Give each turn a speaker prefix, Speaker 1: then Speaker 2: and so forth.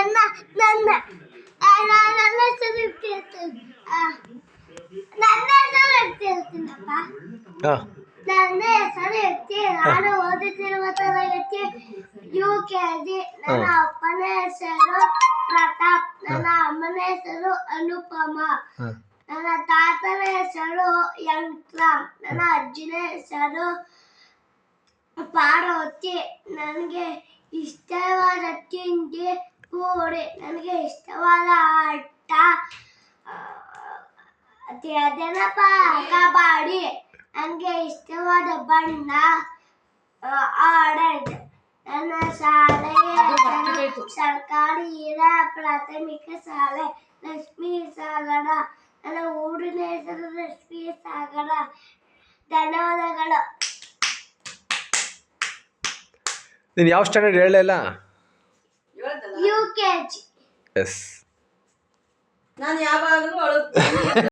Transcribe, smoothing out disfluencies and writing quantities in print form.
Speaker 1: ನನ್ನ ನನ್ನ ನನ್ನ ಹೆಸರು ಹೇಳ್ತೀನಿ. ನನ್ನ ಹೆಸರು ಹೇಳ್ತೀನಪ್ಪ. ನನ್ನ ಹೆಸರು ಹೇಳ್ತೀನಿ. ನಾನು ಓದುತ್ತಿರುವ ತರಗತಿ UKG. ನನ್ನ ಅಪ್ಪನ ಹೆಸರು ಪ್ರತಾಪ್. ನನ್ನ ಅಮ್ಮನ ಹೆಸರು ಅನುಪಮ. ನನ್ನ ತಾತನ ಹೆಸರು ಯಂಕ್ರಾಮ್. ನನ್ನ ಅಜ್ಜಿನ ಹೆಸರು ಪಾರ್ವತಿ. ನನಗೆ ಇಷ್ಟವಾದ ತಿಂಡಿ ಪೂರಿ. ನನಗೆ ಇಷ್ಟವಾದ ಆಟ ಕಬಡ್ಡಿ. ನನಗೆ ಇಷ್ಟವಾದ ಬಣ್ಣ ಆರೆಂಜ್. ನನ್ನ ಶಾಲೆ ಸರ್ಕಾರಿ ಹಿರಿಯ ಪ್ರಾಥಮಿಕ ಶಾಲೆ ಲಕ್ಷ್ಮೀ ಸಾಗರ. ನನ್ನ ಊರಿನ ಹೆಸರು ಲಕ್ಷ್ಮೀ ಸಾಗರ. ಧನ್ಯವಾದಗಳು.
Speaker 2: ನೀನು ಯಾವ ಸ್ಟ್ಯಾಂಡರ್ಡ್ ಹೇಳಲಿಲ್ಲ?
Speaker 1: UKG.
Speaker 2: ಎಸ್.
Speaker 3: ನಾನು ಯಾವಾಗಲೂ